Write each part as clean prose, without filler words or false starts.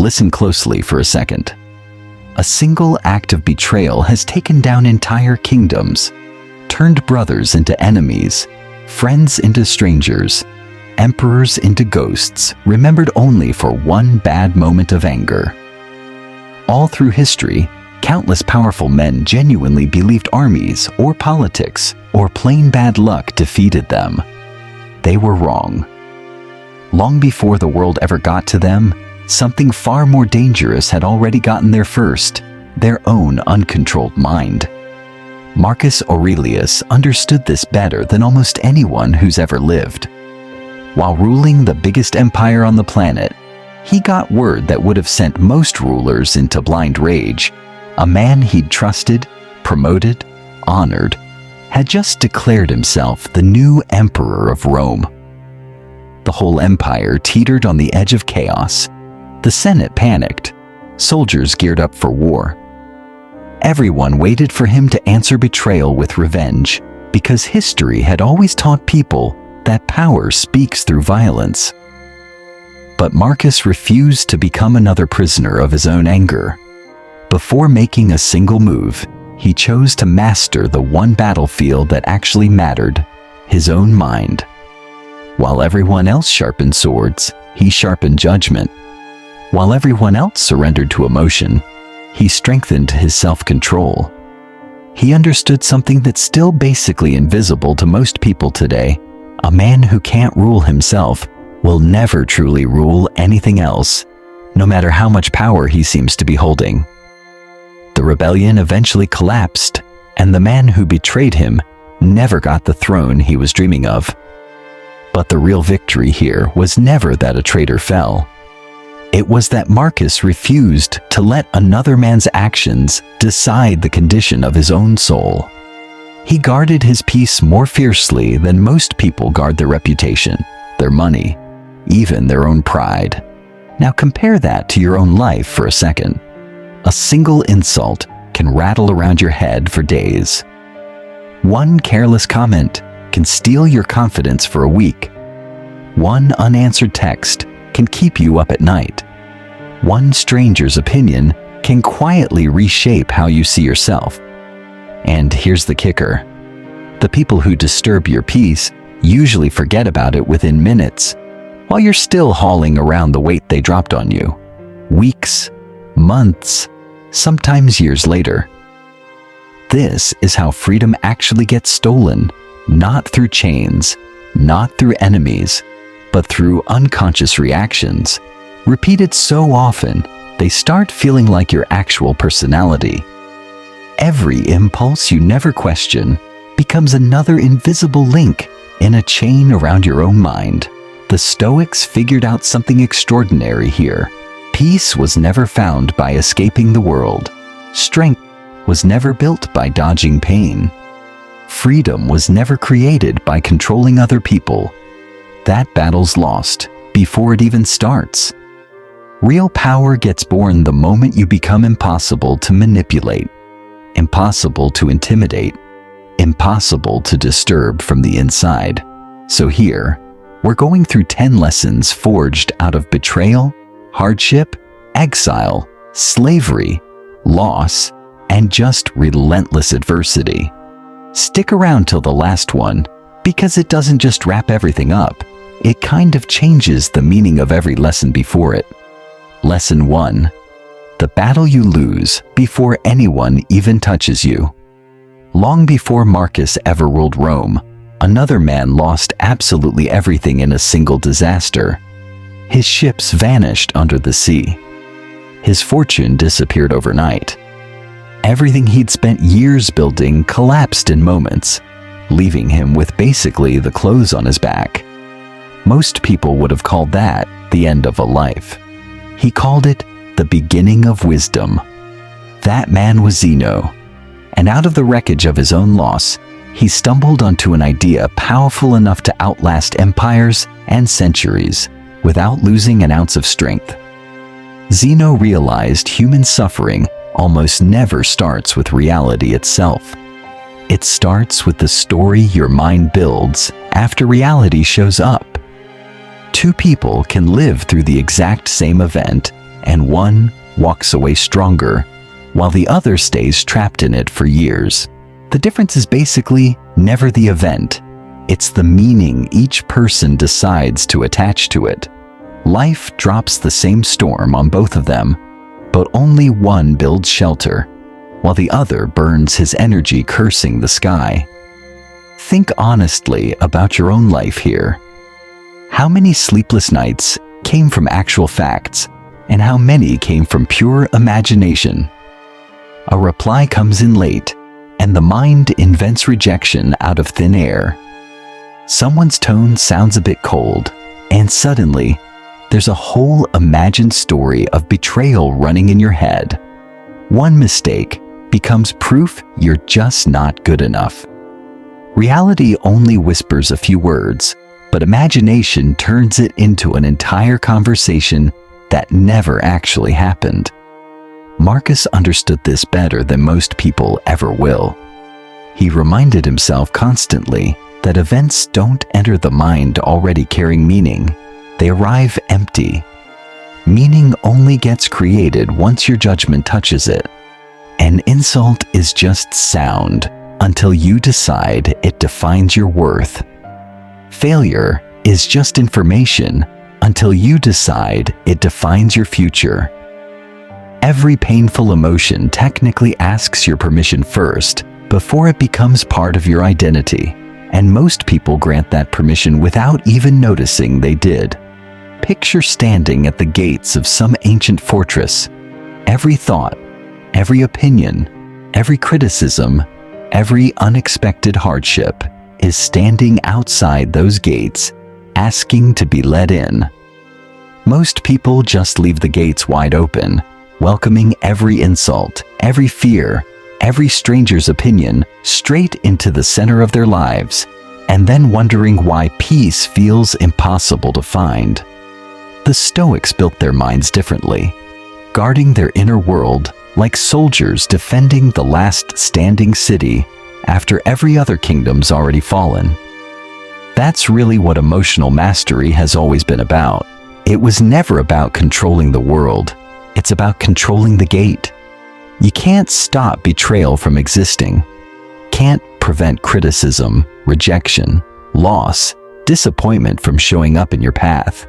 Listen closely for a second. A single act of betrayal has taken down entire kingdoms, turned brothers into enemies, friends into strangers, emperors into ghosts, remembered only for one bad moment of anger. All through history, countless powerful men genuinely believed armies or politics or plain bad luck defeated them. They were wrong. Long before the world ever got to them, something far more dangerous had already gotten there first: their own uncontrolled mind. Marcus Aurelius understood this better than almost anyone who's ever lived. While ruling the biggest empire on the planet, he got word that would have sent most rulers into blind rage. A man he'd trusted, promoted, honored, had just declared himself the new emperor of Rome. The whole empire teetered on the edge of chaos. The Senate panicked. Soldiers geared up for war. Everyone waited for him to answer betrayal with revenge, because history had always taught people that power speaks through violence. But Marcus refused to become another prisoner of his own anger. Before making a single move, he chose to master the one battlefield that actually mattered: his own mind. While everyone else sharpened swords, he sharpened judgment. While everyone else surrendered to emotion, he strengthened his self-control. He understood something that's still basically invisible to most people today: a man who can't rule himself will never truly rule anything else, no matter how much power he seems to be holding. The rebellion eventually collapsed, and the man who betrayed him never got the throne he was dreaming of. But the real victory here was never that a traitor fell. It was that Marcus refused to let another man's actions decide the condition of his own soul. He guarded his peace more fiercely than most people guard their reputation, their money, even their own pride. Now compare that to your own life for a second. A single insult can rattle around your head for days. One careless comment can steal your confidence for a week. One unanswered text can keep you up at night. One stranger's opinion can quietly reshape how you see yourself. And here's the kicker: the people who disturb your peace usually forget about it within minutes, while you're still hauling around the weight they dropped on you. Weeks, months, sometimes years later. This is how freedom actually gets stolen, not through chains, not through enemies, but through unconscious reactions, repeated so often they start feeling like your actual personality. Every impulse you never question becomes another invisible link in a chain around your own mind. The Stoics figured out something extraordinary here. Peace was never found by escaping the world. Strength was never built by dodging pain. Freedom was never created by controlling other people. That battle's lost before it even starts. Real power gets born the moment you become impossible to manipulate, impossible to intimidate, impossible to disturb from the inside. So here, we're going through 10 lessons forged out of betrayal, hardship, exile, slavery, loss, and just relentless adversity. Stick around till the last one, because it doesn't just wrap everything up, it kind of changes the meaning of every lesson before it. Lesson 1. The battle you lose before anyone even touches you. Long before Marcus ever ruled Rome, another man lost absolutely everything in a single disaster. His ships vanished under the sea. His fortune disappeared overnight. Everything he'd spent years building collapsed in moments, leaving him with basically the clothes on his back. Most people would have called that the end of a life. He called it the beginning of wisdom. That man was Zeno, and out of the wreckage of his own loss, he stumbled onto an idea powerful enough to outlast empires and centuries without losing an ounce of strength. Zeno realized human suffering almost never starts with reality itself. It starts with the story your mind builds after reality shows up. Two people can live through the exact same event and one walks away stronger, while the other stays trapped in it for years. The difference is basically never the event. It's the meaning each person decides to attach to it. Life drops the same storm on both of them, but only one builds shelter, while the other burns his energy cursing the sky. Think honestly about your own life here. How many sleepless nights came from actual facts, and how many came from pure imagination? A reply comes in late, and the mind invents rejection out of thin air. Someone's tone sounds a bit cold, and suddenly, there's a whole imagined story of betrayal running in your head. One mistake becomes proof you're just not good enough. Reality only whispers a few words, but imagination turns it into an entire conversation that never actually happened. Marcus understood this better than most people ever will. He reminded himself constantly that events don't enter the mind already carrying meaning. They arrive empty. Meaning only gets created once your judgment touches it. An insult is just sound until you decide it defines your worth. Failure is just information until you decide it defines your future. Every painful emotion technically asks your permission first before it becomes part of your identity, and most people grant that permission without even noticing they did. Picture standing at the gates of some ancient fortress. Every thought, every opinion, every criticism, every unexpected hardship is standing outside those gates, asking to be let in. Most people just leave the gates wide open, welcoming every insult, every fear, every stranger's opinion straight into the center of their lives, and then wondering why peace feels impossible to find. The Stoics built their minds differently, guarding their inner world like soldiers defending the last standing city after every other kingdom's already fallen. That's really what emotional mastery has always been about. It was never about controlling the world. It's about controlling the gate. You can't stop betrayal from existing. Can't prevent criticism, rejection, loss, disappointment from showing up in your path.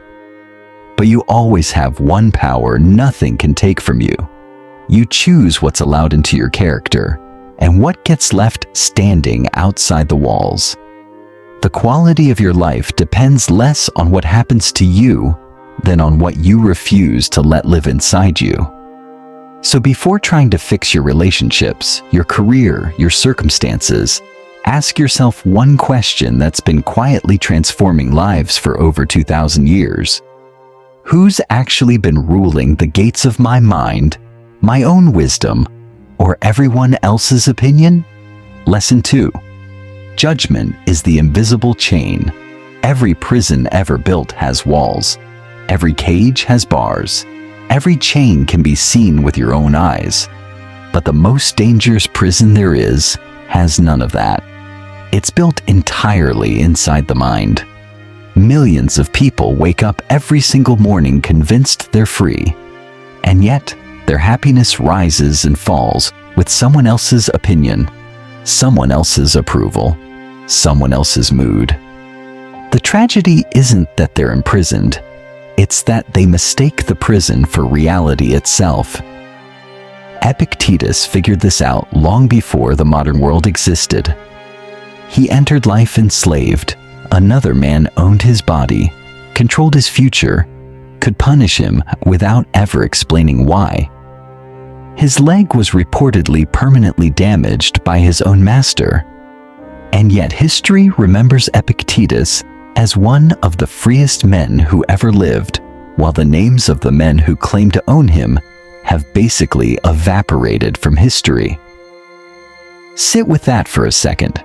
But you always have one power nothing can take from you. You choose what's allowed into your character and what gets left standing outside the walls. The quality of your life depends less on what happens to you than on what you refuse to let live inside you. So before trying to fix your relationships, your career, your circumstances, ask yourself one question that's been quietly transforming lives for over 2,000 years. Who's actually been ruling the gates of my mind, my own wisdom, or everyone else's opinion? Lesson 2. Judgment is the invisible chain. Every prison ever built has walls. Every cage has bars. Every chain can be seen with your own eyes. But the most dangerous prison there is has none of that. It's built entirely inside the mind. Millions of people wake up every single morning convinced they're free. And yet, their happiness rises and falls with someone else's opinion, someone else's approval, someone else's mood. The tragedy isn't that they're imprisoned. It's that they mistake the prison for reality itself. Epictetus figured this out long before the modern world existed. He entered life enslaved. Another man owned his body, controlled his future, could punish him without ever explaining why. His leg was reportedly permanently damaged by his own master. And yet history remembers Epictetus as one of the freest men who ever lived, while the names of the men who claim to own him have basically evaporated from history. Sit with that for a second.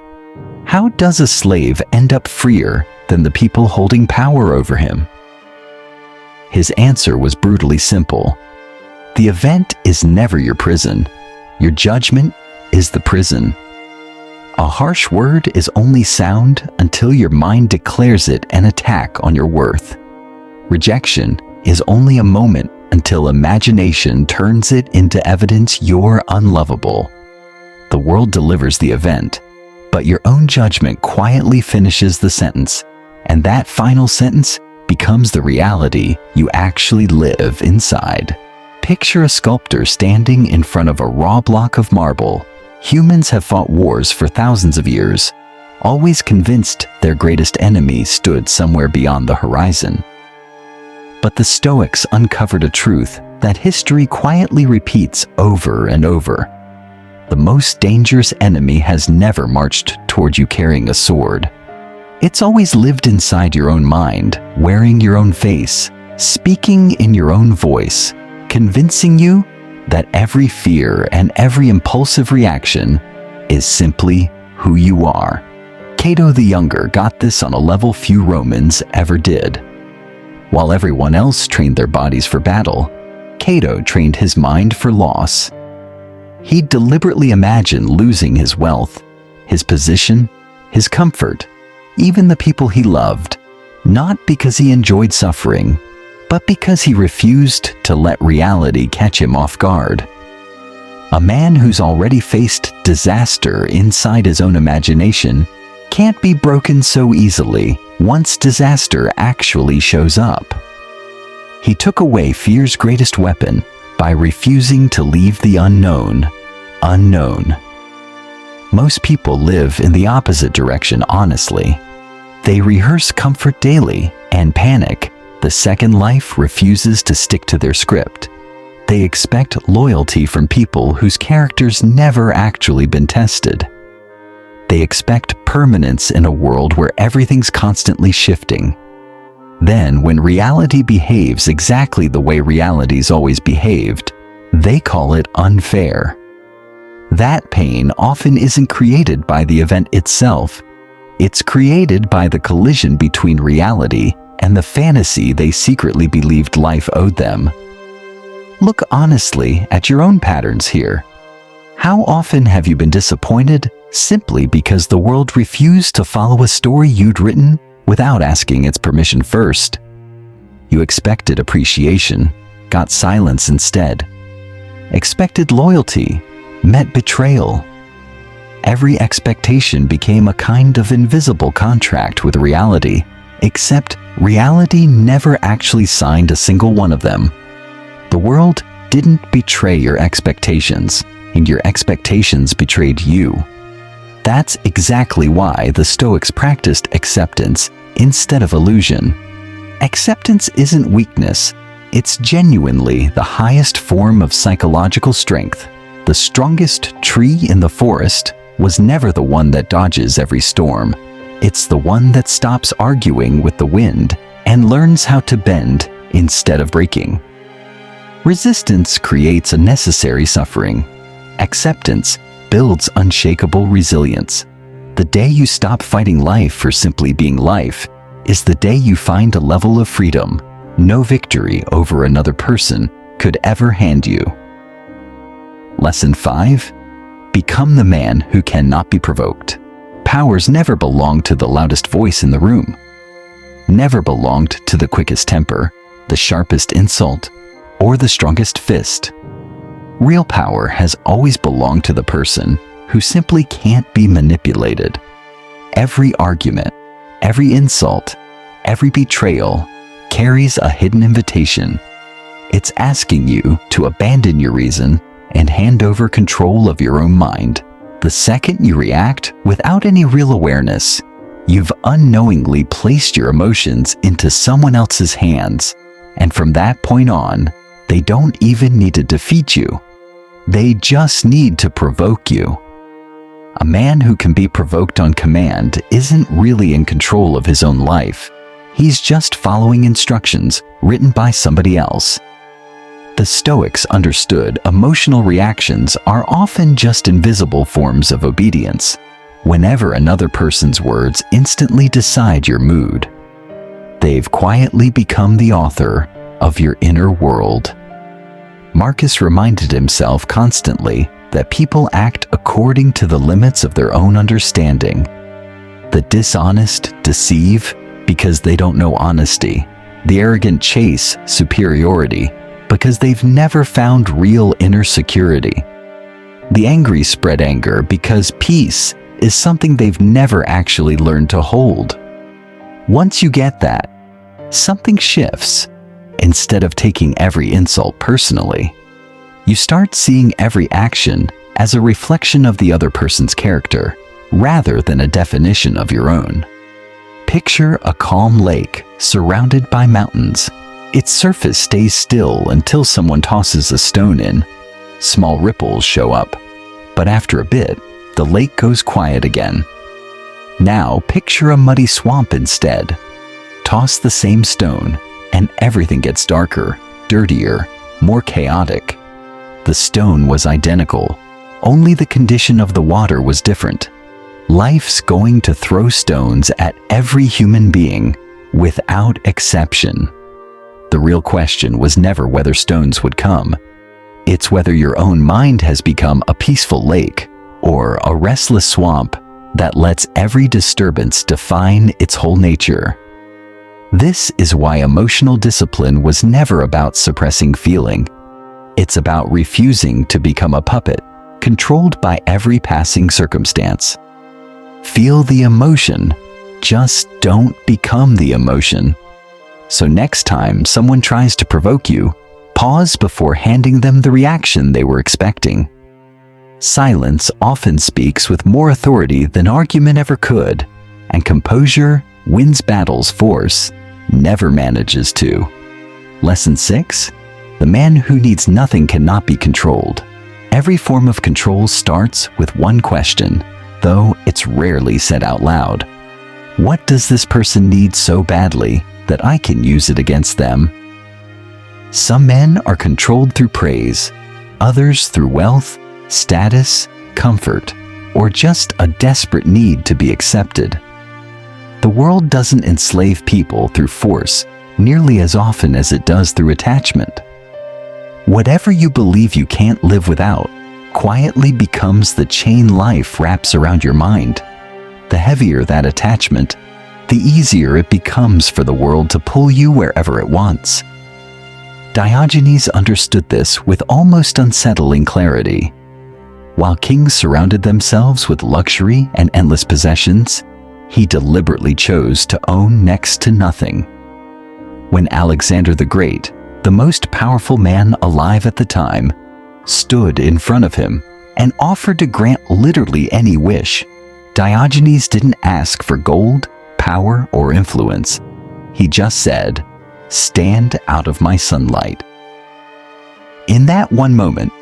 How does a slave end up freer than the people holding power over him? His answer was brutally simple. The event is never your prison. Your judgment is the prison. A harsh word is only sound until your mind declares it an attack on your worth. Rejection is only a moment until imagination turns it into evidence you're unlovable. The world delivers the event, but your own judgment quietly finishes the sentence, and that final sentence becomes the reality you actually live inside. Picture a sculptor standing in front of a raw block of marble. Humans have fought wars for thousands of years, always convinced their greatest enemy stood somewhere beyond the horizon. But the Stoics uncovered a truth that history quietly repeats over and over. The most dangerous enemy has never marched toward you carrying a sword. It's always lived inside your own mind, wearing your own face, speaking in your own voice, convincing you that every fear and every impulsive reaction is simply who you are. Cato the Younger got this on a level few Romans ever did. While everyone else trained their bodies for battle, Cato trained his mind for loss. He deliberately imagined losing his wealth, his position, his comfort, even the people he loved, not because he enjoyed suffering, but because he refused to let reality catch him off guard. A man who's already faced disaster inside his own imagination can't be broken so easily once disaster actually shows up. He took away fear's greatest weapon by refusing to leave the unknown unknown. Most people live in the opposite direction, honestly. They rehearse comfort daily and panic the second life refuses to stick to their script. They expect loyalty from people whose characters never actually been tested. They expect permanence in a world where everything's constantly shifting. Then, when reality behaves exactly the way reality's always behaved, they call it unfair. That pain often isn't created by the event itself. It's created by the collision between reality and the fantasy they secretly believed life owed them. Look honestly at your own patterns here. How often have you been disappointed simply because the world refused to follow a story you'd written without asking its permission first? You expected appreciation, got silence instead. Expected loyalty, met betrayal. Every expectation became a kind of invisible contract with reality, except reality never actually signed a single one of them. The world didn't betray your expectations, and your expectations betrayed you. That's exactly why the Stoics practiced acceptance instead of illusion. Acceptance isn't weakness, it's genuinely the highest form of psychological strength. The strongest tree in the forest was never the one that dodges every storm. It's the one that stops arguing with the wind and learns how to bend instead of breaking. Resistance creates unnecessary suffering. Acceptance builds unshakable resilience. The day you stop fighting life for simply being life is the day you find a level of freedom no victory over another person could ever hand you. Lesson 5. Become the man who cannot be provoked. Powers never belonged to the loudest voice in the room, never belonged to the quickest temper, the sharpest insult, or the strongest fist. Real power has always belonged to the person who simply can't be manipulated. Every argument, every insult, every betrayal carries a hidden invitation. It's asking you to abandon your reason and hand over control of your own mind. The second you react without any real awareness, you've unknowingly placed your emotions into someone else's hands, and from that point on, they don't even need to defeat you. They just need to provoke you. A man who can be provoked on command isn't really in control of his own life. He's just following instructions written by somebody else. The Stoics understood emotional reactions are often just invisible forms of obedience, whenever another person's words instantly decide your mood. They've quietly become the author of your inner world. Marcus reminded himself constantly that people act according to the limits of their own understanding. The dishonest deceive because they don't know honesty. The arrogant chase superiority because they've never found real inner security. The angry spread anger because peace is something they've never actually learned to hold. Once you get that, something shifts. Instead of taking every insult personally, you start seeing every action as a reflection of the other person's character, rather than a definition of your own. Picture a calm lake surrounded by mountains. Its surface stays still until someone tosses a stone in. Small ripples show up, but after a bit, the lake goes quiet again. Now picture a muddy swamp instead. Toss the same stone, and everything gets darker, dirtier, more chaotic. The stone was identical, only the condition of the water was different. Life's going to throw stones at every human being, without exception. The real question was never whether stones would come. It's whether your own mind has become a peaceful lake or a restless swamp that lets every disturbance define its whole nature. This is why emotional discipline was never about suppressing feeling. It's about refusing to become a puppet, controlled by every passing circumstance. Feel the emotion, just don't become the emotion. So next time someone tries to provoke you, pause before handing them the reaction they were expecting. Silence often speaks with more authority than argument ever could, and composure wins battles force never manages to. Lesson 6. The man who needs nothing cannot be controlled. Every form of control starts with one question, though it's rarely said out loud. What does this person need so badly that I can use it against them? Some men are controlled through praise, others through wealth, status, comfort, or just a desperate need to be accepted. The world doesn't enslave people through force nearly as often as it does through attachment. Whatever you believe you can't live without quietly becomes the chain life wraps around your mind. The heavier that attachment, the easier it becomes for the world to pull you wherever it wants. Diogenes understood this with almost unsettling clarity. While kings surrounded themselves with luxury and endless possessions, he deliberately chose to own next to nothing. When Alexander the Great, the most powerful man alive at the time, stood in front of him and offered to grant literally any wish, Diogenes didn't ask for gold, power, or influence. He just said, "Stand out of my sunlight." In that one moment,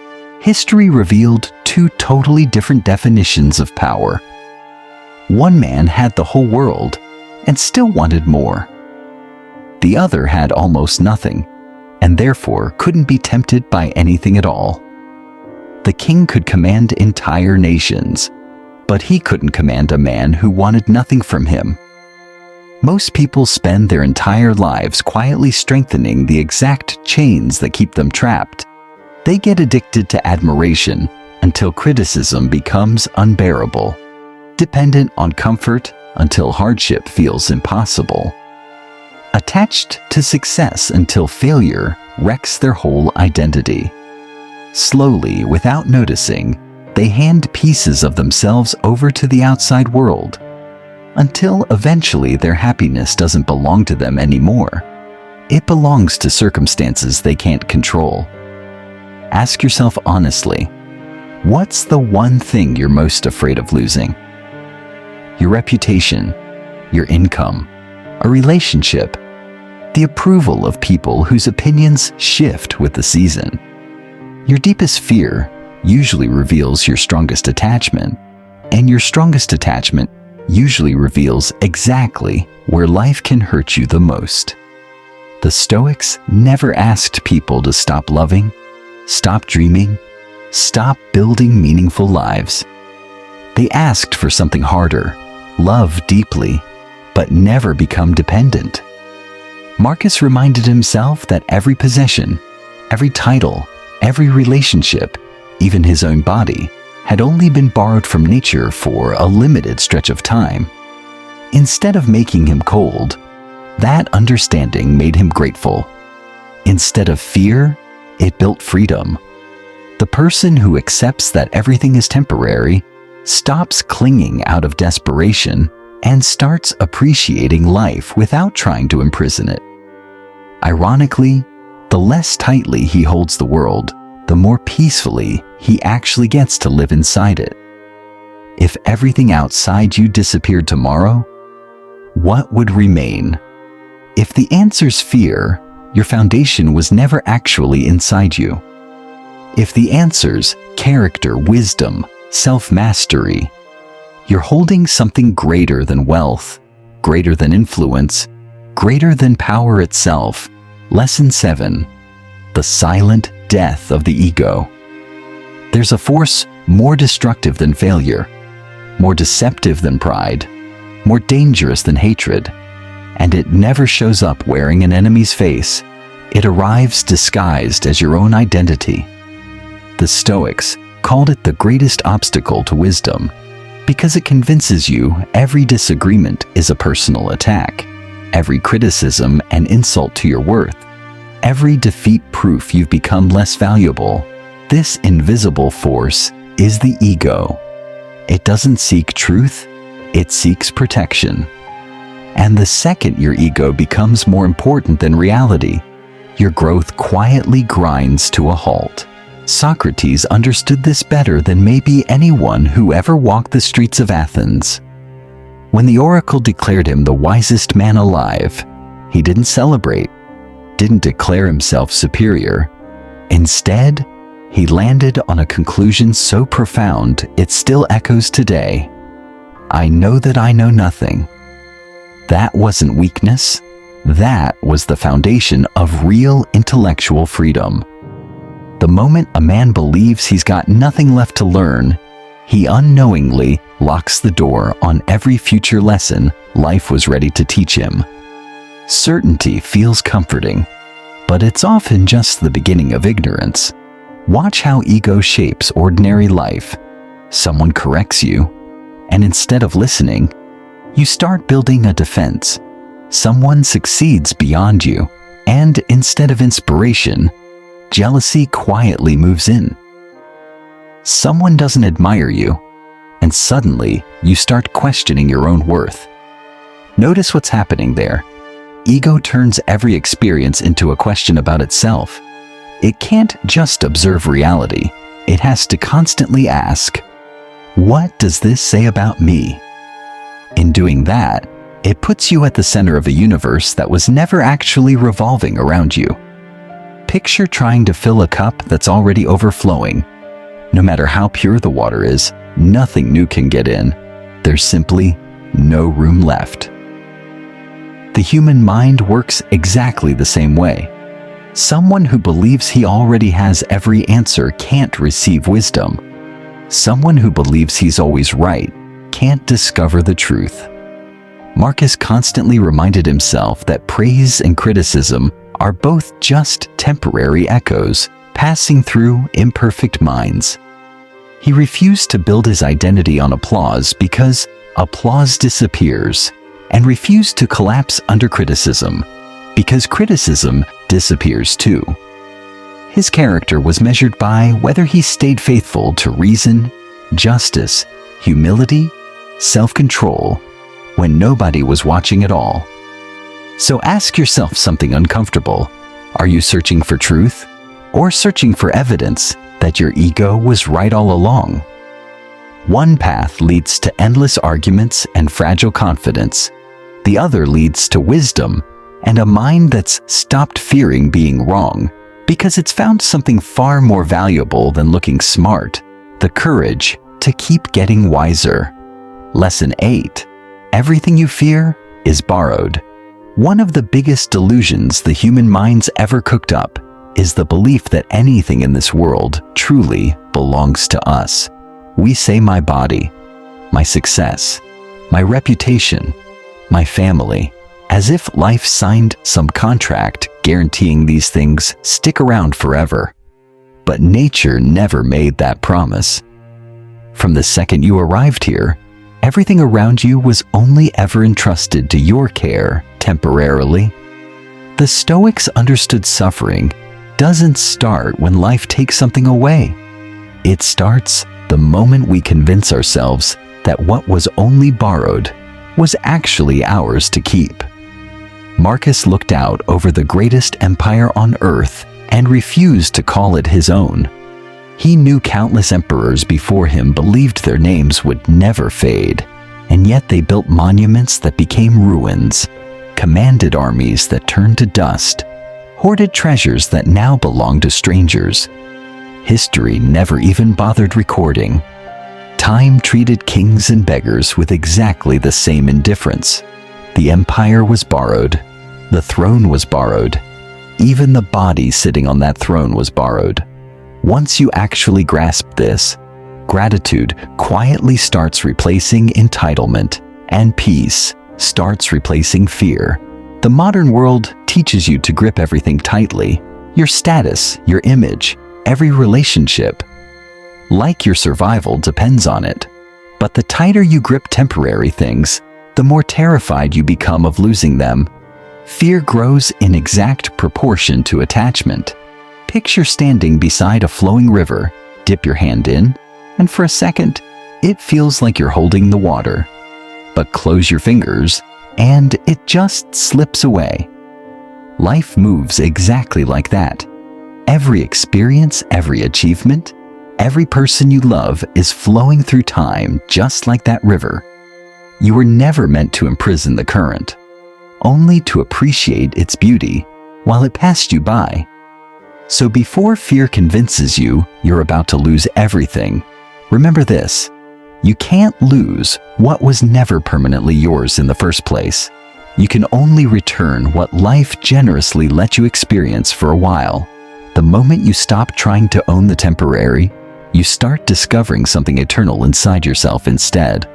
history revealed two totally different definitions of power. One man had the whole world and still wanted more. The other had almost nothing and therefore couldn't be tempted by anything at all. The king could command entire nations, but he couldn't command a man who wanted nothing from him. Most people spend their entire lives quietly strengthening the exact chains that keep them trapped. They get addicted to admiration until criticism becomes unbearable, dependent on comfort until hardship feels impossible, attached to success until failure wrecks their whole identity. Slowly, without noticing, they hand pieces of themselves over to the outside world, until eventually their happiness doesn't belong to them anymore. It belongs to circumstances they can't control. Ask yourself honestly, what's the one thing you're most afraid of losing? Your reputation, your income, a relationship, the approval of people whose opinions shift with the season. Your deepest fear usually reveals your strongest attachment, and your strongest attachment usually reveals exactly where life can hurt you the most. The Stoics never asked people to stop loving, stop dreaming, stop building meaningful lives. They asked for something harder, love deeply, but never become dependent. Marcus reminded himself that every possession, every title, every relationship, even his own body, had only been borrowed from nature for a limited stretch of time. Instead of making him cold, that understanding made him grateful. Instead of fear, it built freedom. The person who accepts that everything is temporary stops clinging out of desperation and starts appreciating life without trying to imprison it. Ironically, the less tightly he holds the world, the more peacefully he actually gets to live inside it. If everything outside you disappeared tomorrow, what would remain? If the answer's fear, your foundation was never actually inside you. If the answer's character, wisdom, self-mastery, you're holding something greater than wealth, greater than influence, greater than power itself. Lesson 7. The silent death of the ego. There's a force more destructive than failure, more deceptive than pride, more dangerous than hatred, and it never shows up wearing an enemy's face. It arrives disguised as your own identity. The Stoics called it the greatest obstacle to wisdom because it convinces you every disagreement is a personal attack, every criticism an insult to your worth, every defeat proof you've become less valuable. This invisible force is the ego. It doesn't seek truth, it seeks protection. And the second your ego becomes more important than reality, your growth quietly grinds to a halt. Socrates understood this better than maybe anyone who ever walked the streets of Athens. When the oracle declared him the wisest man alive, he didn't celebrate, didn't declare himself superior. Instead, he landed on a conclusion so profound it still echoes today. I know that I know nothing. That wasn't weakness. That was the foundation of real intellectual freedom. The moment a man believes he's got nothing left to learn, he unknowingly locks the door on every future lesson life was ready to teach him. Certainty feels comforting, but it's often just the beginning of ignorance. Watch how ego shapes ordinary life. Someone corrects you, and instead of listening, you start building a defense. Someone succeeds beyond you, and instead of inspiration, jealousy quietly moves in. Someone doesn't admire you, and suddenly you start questioning your own worth. Notice what's happening there. Ego turns every experience into a question about itself. It can't just observe reality. It has to constantly ask, what does this say about me? In doing that, it puts you at the center of a universe that was never actually revolving around you. Picture trying to fill a cup that's already overflowing. No matter how pure the water is, nothing new can get in. There's simply no room left. The human mind works exactly the same way. Someone who believes he already has every answer can't receive wisdom. Someone who believes he's always right can't discover the truth. Marcus constantly reminded himself that praise and criticism are both just temporary echoes passing through imperfect minds. He refused to build his identity on applause because applause disappears, and refused to collapse under criticism because criticism disappears too. His character was measured by whether he stayed faithful to reason, justice, humility, self-control, when nobody was watching at all. So ask yourself something uncomfortable. Are you searching for truth, or searching for evidence that your ego was right all along? One path leads to endless arguments and fragile confidence. The other leads to wisdom and a mind that's stopped fearing being wrong because it's found something far more valuable than looking smart: the courage to keep getting wiser. Lesson 8. Everything you fear is borrowed. One of the biggest delusions the human mind's ever cooked up is the belief that anything in this world truly belongs to us. We say my body, my success, my reputation, my family, as if life signed some contract guaranteeing these things stick around forever. But nature never made that promise. From the second you arrived here, everything around you was only ever entrusted to your care temporarily. The Stoics understood suffering doesn't start when life takes something away. It starts the moment we convince ourselves that what was only borrowed was actually ours to keep. Marcus looked out over the greatest empire on earth and refused to call it his own. He knew countless emperors before him believed their names would never fade, and yet they built monuments that became ruins, commanded armies that turned to dust, hoarded treasures that now belong to strangers. History never even bothered recording. Time treated kings and beggars with exactly the same indifference. The empire was borrowed. The throne was borrowed. Even the body sitting on that throne was borrowed. Once you actually grasp this, gratitude quietly starts replacing entitlement, and peace starts replacing fear. The modern world teaches you to grip everything tightly: your status, your image, every relationship. Like your survival depends on it. But the tighter you grip temporary things, the more terrified you become of losing them. Fear grows in exact proportion to attachment. Picture standing beside a flowing river, dip your hand in, and for a second, it feels like you're holding the water. But close your fingers, and it just slips away. Life moves exactly like that. Every experience, every achievement, every person you love is flowing through time just like that river. You were never meant to imprison the current, only to appreciate its beauty while it passed you by. So before fear convinces you you're about to lose everything, remember this: you can't lose what was never permanently yours in the first place. You can only return what life generously let you experience for a while. The moment you stop trying to own the temporary, you start discovering something eternal inside yourself instead.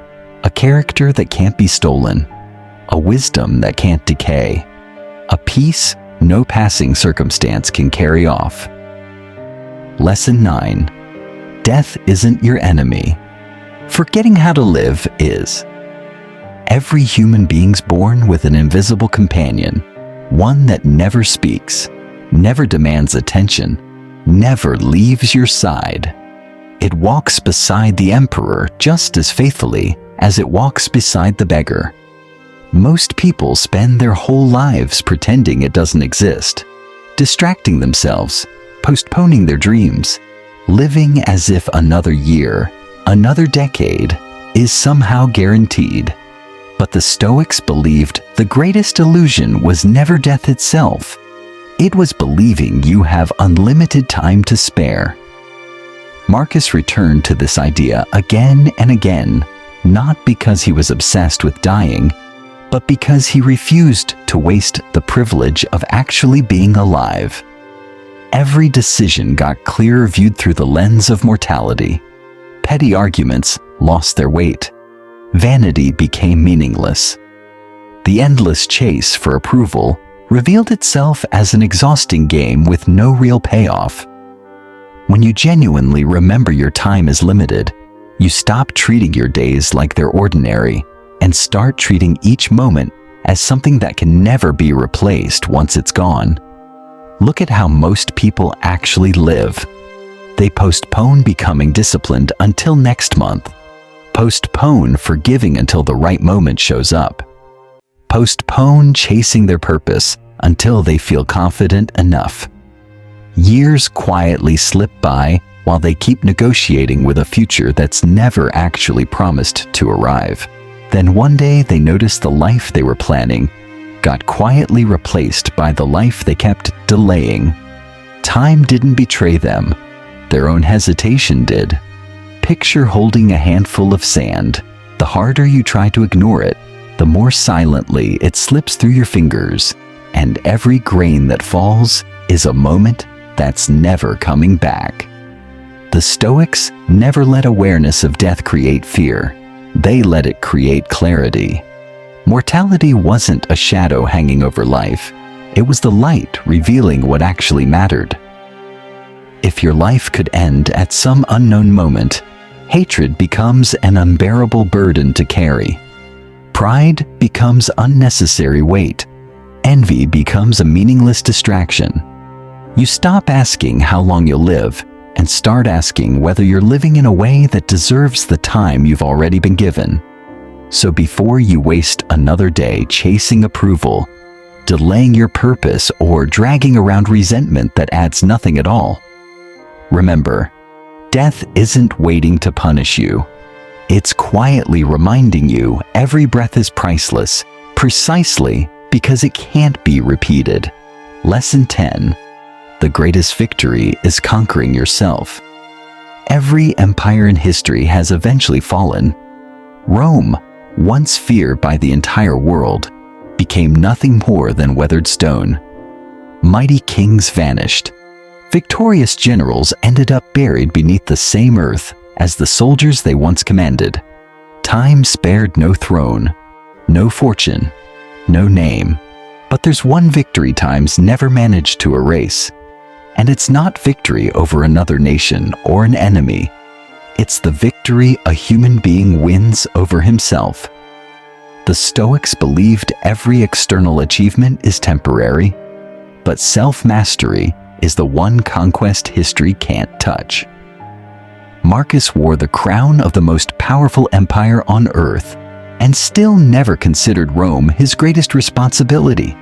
A character that can't be stolen, a wisdom that can't decay, a peace no passing circumstance can carry off. Lesson 9. Death isn't your enemy. Forgetting how to live is. Every human being's born with an invisible companion, one that never speaks, never demands attention, never leaves your side. It walks beside the emperor just as faithfully as it walks beside the beggar. Most people spend their whole lives pretending it doesn't exist, distracting themselves, postponing their dreams, living as if another year, another decade, is somehow guaranteed. But the Stoics believed the greatest illusion was never death itself. It was believing you have unlimited time to spare. Marcus returned to this idea again and again, not because he was obsessed with dying, but because he refused to waste the privilege of actually being alive. Every decision got clearer viewed through the lens of mortality. Petty arguments lost their weight. Vanity became meaningless. The endless chase for approval revealed itself as an exhausting game with no real payoff. When you genuinely remember your time is limited, you stop treating your days like they're ordinary and start treating each moment as something that can never be replaced once it's gone. Look at how most people actually live. They postpone becoming disciplined until next month. Postpone forgiving until the right moment shows up. Postpone chasing their purpose until they feel confident enough. Years quietly slip by while they keep negotiating with a future that's never actually promised to arrive. Then one day they notice the life they were planning got quietly replaced by the life they kept delaying. Time didn't betray them. Their own hesitation did. Picture holding a handful of sand. The harder you try to ignore it, the more silently it slips through your fingers, and every grain that falls is a moment that's never coming back. The Stoics never let awareness of death create fear. They let it create clarity. Mortality wasn't a shadow hanging over life. It was the light revealing what actually mattered. If your life could end at some unknown moment, hatred becomes an unbearable burden to carry. Pride becomes unnecessary weight. Envy becomes a meaningless distraction. You stop asking how long you'll live and start asking whether you're living in a way that deserves the time you've already been given. So before you waste another day chasing approval, delaying your purpose, or dragging around resentment that adds nothing at all, remember, death isn't waiting to punish you. It's quietly reminding you every breath is priceless, precisely because it can't be repeated. Lesson 10. The greatest victory is conquering yourself. Every empire in history has eventually fallen. Rome, once feared by the entire world, became nothing more than weathered stone. Mighty kings vanished. Victorious generals ended up buried beneath the same earth as the soldiers they once commanded. Time spared no throne, no fortune, no name. But there's one victory time's never managed to erase. And it's not victory over another nation or an enemy. It's the victory a human being wins over himself. The Stoics believed every external achievement is temporary, but self-mastery is the one conquest history can't touch. Marcus wore the crown of the most powerful empire on earth and still never considered Rome his greatest responsibility.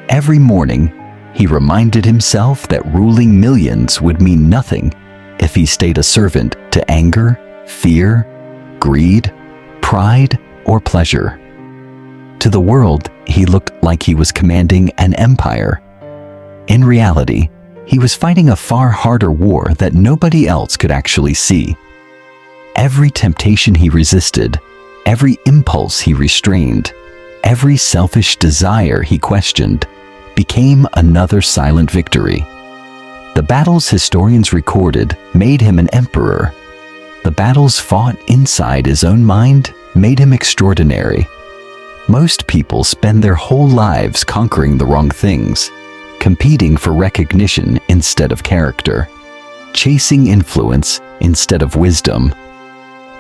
Every morning, he reminded himself that ruling millions would mean nothing if he stayed a servant to anger, fear, greed, pride, or pleasure. To the world, he looked like he was commanding an empire. In reality, he was fighting a far harder war that nobody else could actually see. Every temptation he resisted, every impulse he restrained, every selfish desire he questioned, became another silent victory. The battles historians recorded made him an emperor. The battles fought inside his own mind made him extraordinary. Most people spend their whole lives conquering the wrong things, competing for recognition instead of character, chasing influence instead of wisdom,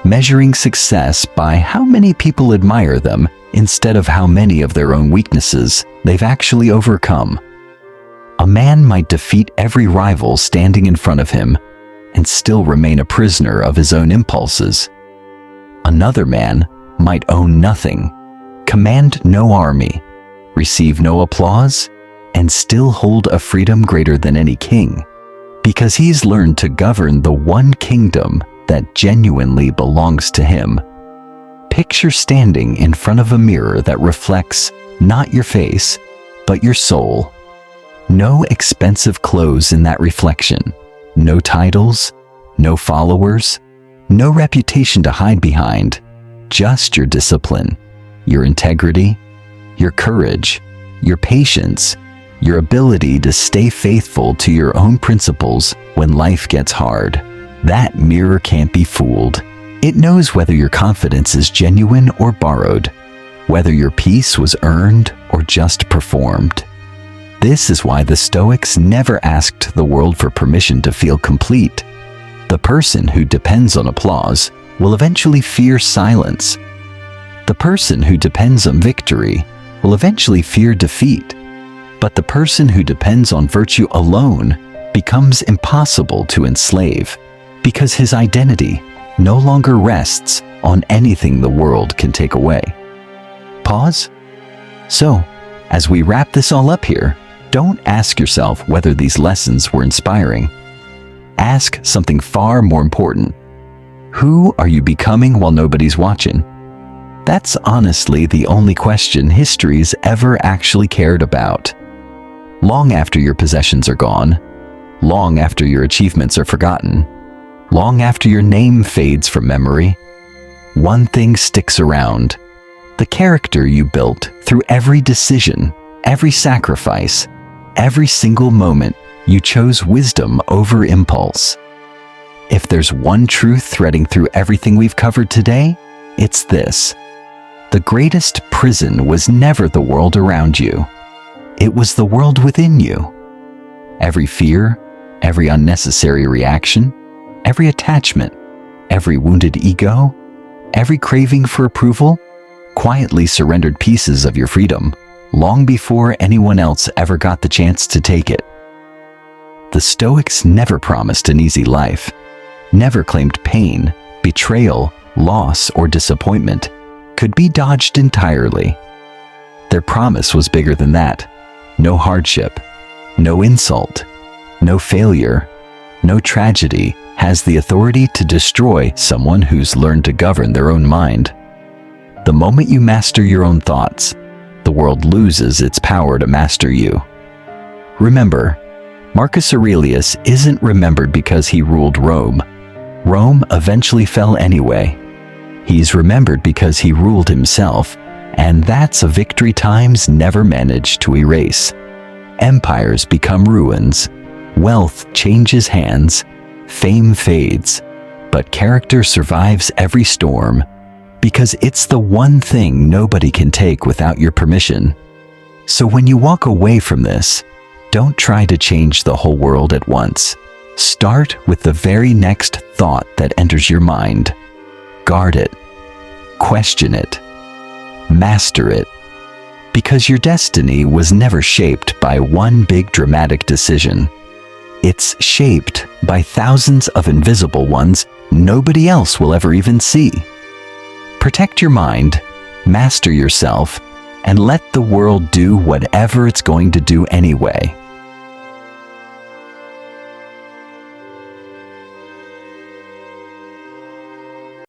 measuring success by how many people admire them instead of how many of their own weaknesses they've actually overcome. A man might defeat every rival standing in front of him and still remain a prisoner of his own impulses. Another man might own nothing, command no army, receive no applause, and still hold a freedom greater than any king, because he's learned to govern the one kingdom that genuinely belongs to him. Picture standing in front of a mirror that reflects not your face, but your soul. No expensive clothes in that reflection, no titles, no followers, no reputation to hide behind, just your discipline, your integrity, your courage, your patience, your ability to stay faithful to your own principles when life gets hard. That mirror can't be fooled. It knows whether your confidence is genuine or borrowed, whether your peace was earned or just performed. This is why the Stoics never asked the world for permission to feel complete. The person who depends on applause will eventually fear silence. The person who depends on victory will eventually fear defeat. But the person who depends on virtue alone becomes impossible to enslave, because his identity no longer rests on anything the world can take away. Pause. So, as we wrap this all up here, don't ask yourself whether these lessons were inspiring. Ask something far more important. Who are you becoming while nobody's watching? That's honestly the only question history's ever actually cared about. Long after your possessions are gone, long after your achievements are forgotten, long after your name fades from memory, one thing sticks around: the character you built through every decision, every sacrifice, every single moment you chose wisdom over impulse. If there's one truth threading through everything we've covered today, it's this: the greatest prison was never the world around you. It was the world within you. Every fear, every unnecessary reaction, every attachment, every wounded ego, every craving for approval, quietly surrendered pieces of your freedom long before anyone else ever got the chance to take it. the Stoics never promised an easy life, never claimed pain, betrayal, loss, or disappointment could be dodged entirely. Their promise was bigger than that. No hardship, no insult, no failure, no tragedy has the authority to destroy someone who's learned to govern their own mind. The moment you master your own thoughts, the world loses its power to master you. Remember, Marcus Aurelius isn't remembered because he ruled Rome. Rome eventually fell anyway. He's remembered because he ruled himself, and that's a victory times never managed to erase. Empires become ruins, wealth changes hands, fame fades, but character survives every storm, because it's the one thing nobody can take without your permission. So when you walk away from this, don't try to change the whole world at once. Start with the very next thought that enters your mind. Guard it. Question it. Master it. Because your destiny was never shaped by one big dramatic decision. It's shaped by thousands of invisible ones nobody else will ever even see. Protect your mind, master yourself, and let the world do whatever it's going to do anyway.